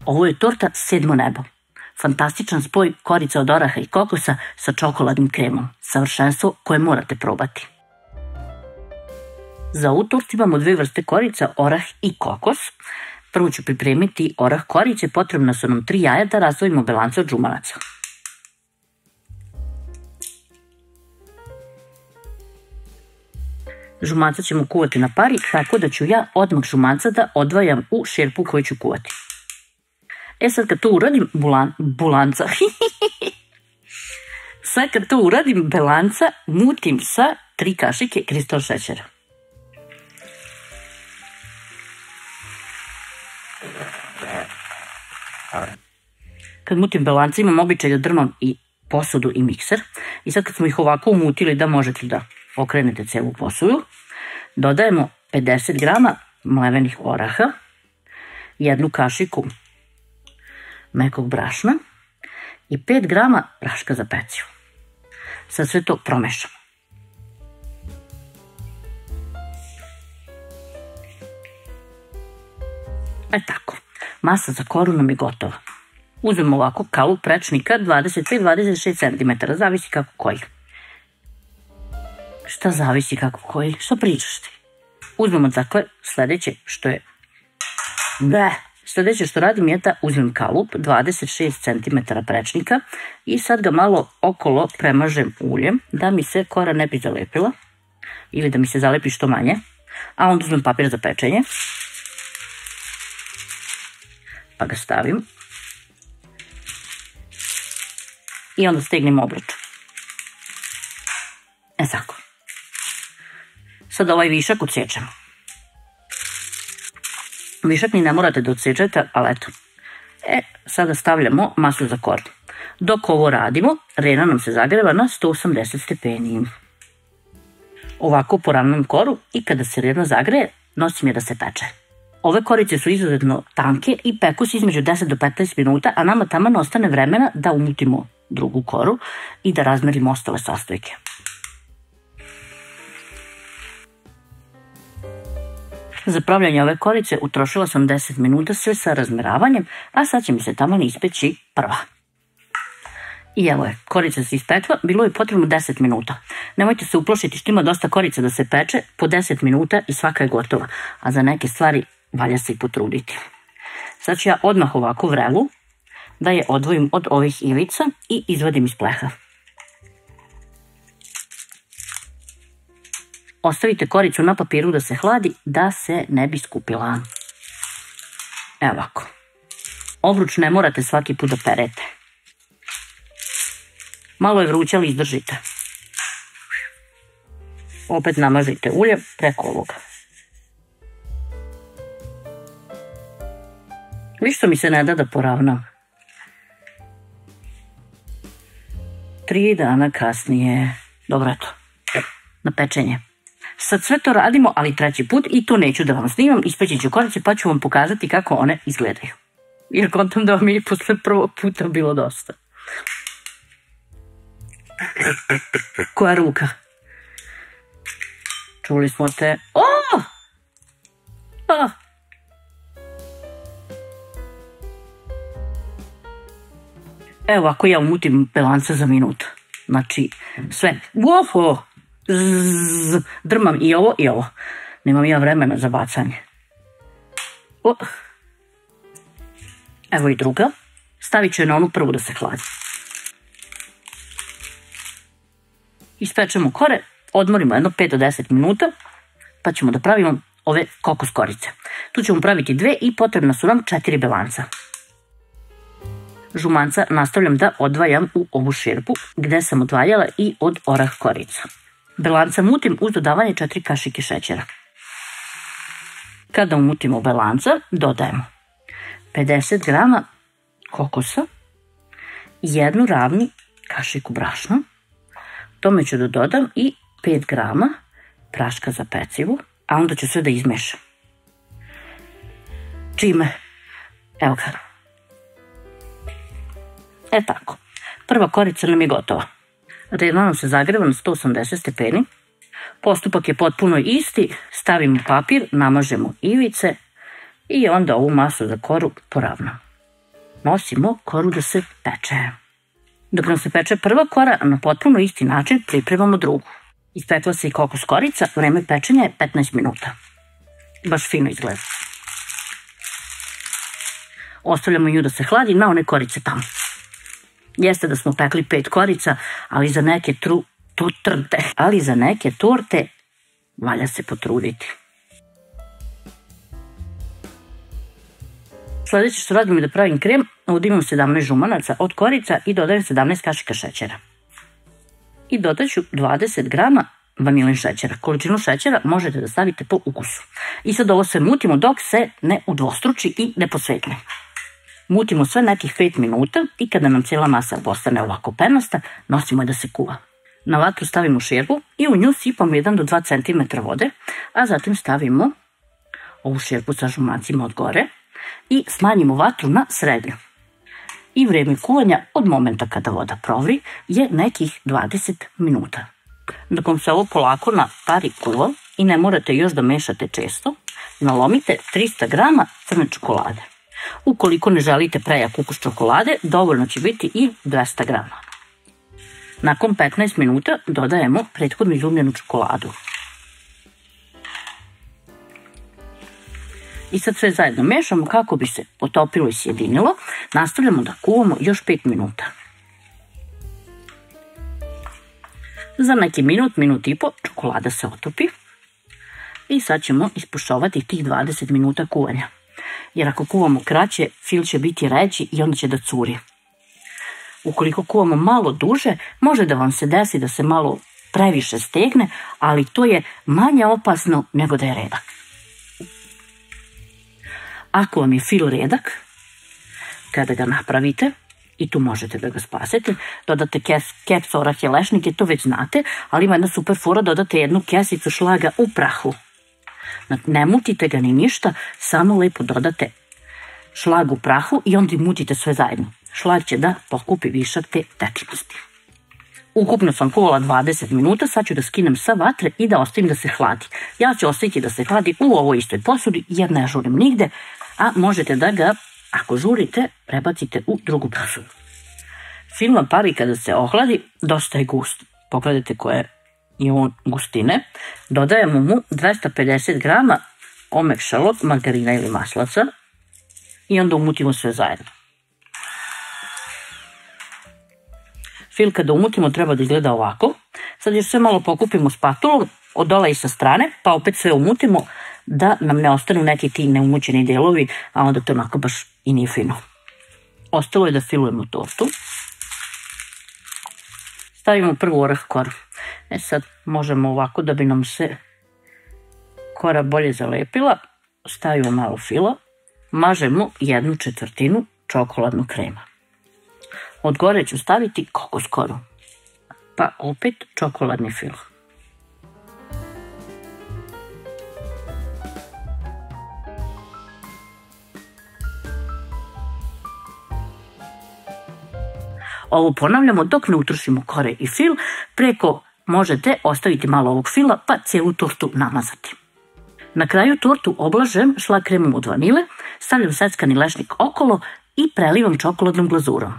Ovo je torta Sedmo nebo. Fantastičan spoj korica od oraha i kokosa sa čokoladnim kremom. Savršenstvo koje morate probati. Za ovu tortu imamo dve vrste korica, orah i kokos. Prvo ću pripremiti orah korice, potrebno su nam 3 jaja da razdvojimo belance od žumanaca. Žumanca ćemo kuvati na pari, tako da ću ja odmah žumanca da odvajam u šerpu koju ću kuvati. Sad kad to uradim, sad kad to uradim, belanca mutim sa 3 kašike kristal šećera. Kad mutim belanca imam običaj da drmam i posudu i mikser. I sad kad smo ih ovako umutili da možete da okrenete celu posudu, dodajemo 50 grama mlevenih oraha, 1 kašiku mekog brašna i 5 grama praška za pecivo. Sad sve to promešamo. Tako, masa za koru nam je gotova. Uzmemo ovako kalup prečnika 25-26 cm, zavisi kako koji. Šta zavisi kako koji? Što pričaš ti? Uzmemo dakle sledeće što radim je da uzmem kalup 26 cm prečnika i sad ga malo okolo premažem uljem da mi se kora ne bi zalepila ili da mi se zalepi što manje, a onda uzmem papir za pečenje pa ga stavim i onda stegnem obruč. Tako. Sad ovaj višak odsečemo. Višak ni ne morate da odsečete, ali eto. Sada stavljamo masu za koru. Dok ovo radimo, rena nam se zagreva na 180 stepeni. Ovako poravnam koru i kada se rena zagreje, nosim je da se peče. Ove korice su izuzetno tanke i peku se između 10 do 15 minuta, a nama taman ostane vremena da umutimo drugu koru i da razmerimo ostale sastojke. Za pravljanje ove korice utrošila sam 10 minuta sve sa razmeravanjem, a sad će mi se taman ispeći prva. I evo je, korica se ispekla, bilo je potrebno 10 minuta. Nemojte se uplošiti što ima dosta korica da se peče, po 10 minuta i svaka je gotova, a za neke stvari valja se i potruditi. Sad ću ja odmah ovako vrelu da je odvojim od ovih ivica i izvadim iz pleha. Ostavite koricu na papiru da se hladi, da se ne bi skupila. Evo ovako. Obruč ne morate svaki put da perete. Malo je vruće, ali izdržite. Opet namažite ulje preko ovoga. Viš što mi se ne da poravnam. 3 dana kasnije. Dobro, eto. Na pečenje. Sad sve to radimo, ali 3. put i to neću da vam snimam. Ispeći ću korice pa ću vam pokazati kako one izgledaju. Jer kontam da vam je posle prvog puta bilo dosta. Koja ruka? Čuli smo te... Evo ako ja umutim belanca za minut. Znači sve. Drmam i ovo i ovo. Nemam ja vremena za bacanje. Evo i druga. Stavit ću je na onu prvu da se hladi. Ispečemo kore, odmorimo jedno 5 do 10 minuta, pa ćemo da pravimo ove kokos korice. Tu ćemo praviti 2 i potrebna su nam 4 belanca. Žumanca nastavljam da odvajam u ovu šerpu gde sam odvaljala i od orah korica. Belanca mutim uz dodavanje 4 kašike šećera. Kada umutimo belanca, dodajemo 50 grama kokosa, 1 ravni kašiku brašna, tome ću da dodam i 5 grama praška za pecivo, a onda ću sve da izmešam. Čime? Evo ga. Tako. Prva korica nam je gotova. Rena nam se zagreva na 180 stepeni. Postupak je potpuno isti. Stavimo papir, namažemo ivice i onda ovu masu za koru poravnamo. nosimo koru da se peče. Dok nam se peče prva kora, na potpuno isti način pripremamo drugu. Ispekla se i kokos korica, vreme pečenja je 15 minuta. Baš fino izgleda. Ostavljamo nju da se hladi na one korice tamo. Jeste da smo pekli 5 korica, ali za neke torte valja se potruditi. Sljedeće što radim je da pravim krem. Ovdje imam 17 žumanaca od korica i dodajem 17 kašika šećera. I dodaću 20 grama vanilin šećera. Količinu šećera možete da stavite po ukusu. I sad ovo sve mutimo dok se ne udvostruči i ne posvetne. Mutimo sve nekih 5 minuta i kada nam cijela masa postane ovako penasta, nosimo je da se kuva. Na vatru stavimo šerpu i u nju sipamo 1 do 2 cm vode, a zatim stavimo ovu šerpu sa žumancima od gore i smanjimo vatru na srednju. I vrijeme kuvanja od momenta kada voda provri je nekih 20 minuta. Dok vam se ovo polako na pari kuva i ne morate još da mešate često, nalomite 300 grama crne čokolade. Ukoliko ne želite prejak ukus čokolade, dovoljno će biti i 200 grama. Nakon 15 minuta dodajemo prethodno izumljenu čokoladu. I sad sve zajedno mešamo kako bi se potopilo i sjedinilo. Nastavljamo da kuvamo još 5 minuta. Za neki minut i po čokolada se otopi. I sad ćemo ispušovati tih 20 minuta kuvanja. Jer ako kuvamo kraće, fil će biti ređi i onda će da curi. Ukoliko kuvamo malo duže, može da vam se desi da se malo previše stegne, ali to je manje opasno nego da je redak. Ako vam je fil redak, kada ga napravite, i tu možete da ga spasete, dodate kepsu, orah i lešnike, to već znate, ali ima jedna super fora, dodate jednu kesicu šlaga u prahu. Ne mutite ga ni ništa, samo lepo dodate šlag u prahu i onda mutite sve zajedno. Šlag će da pokupi višak te tečnosti. Ukupno sam kuvala 20 minuta, sad ću da skinem sa vatre i da ostavim da se hladi. Ja ću ostaviti da se hladi u ovoj istoj posudi jer ne žurim nigde, a možete da ga, ako žurite, prebacite u drugu posudu. Fil na pari kada se ohladi, dosta je gust. Pogledajte koje je on gustine. Dodajemo mu 250 grama omekšalog margarina ili maslaca i onda umutimo sve zajedno. Fil kada umutimo treba da izgleda ovako. Sad još sve malo pokupimo spatulom od dola i sa strane, pa opet sve umutimo da nam ne ostanu neki ti neumućeni delovi, a onda to onako baš i nije fino. Ostalo je da filujemo tortu. Stavimo prvo orah koru. Sad možemo ovako da bi nam se kora bolje zalepila. Stavimo malo fila. Mažemo 1/4 čokoladnog krema. Od gore ću staviti kokos koru. Pa opet čokoladni fil. Ovo ponavljamo dok ne utrošimo kore i fil. Preko možete ostaviti malo ovog fila pa cijelu tortu namazati. Na kraju tortu oblažem šlag kremom od vanile, stavljam seckani lešnik okolo i prelivam čokoladnom glazurom.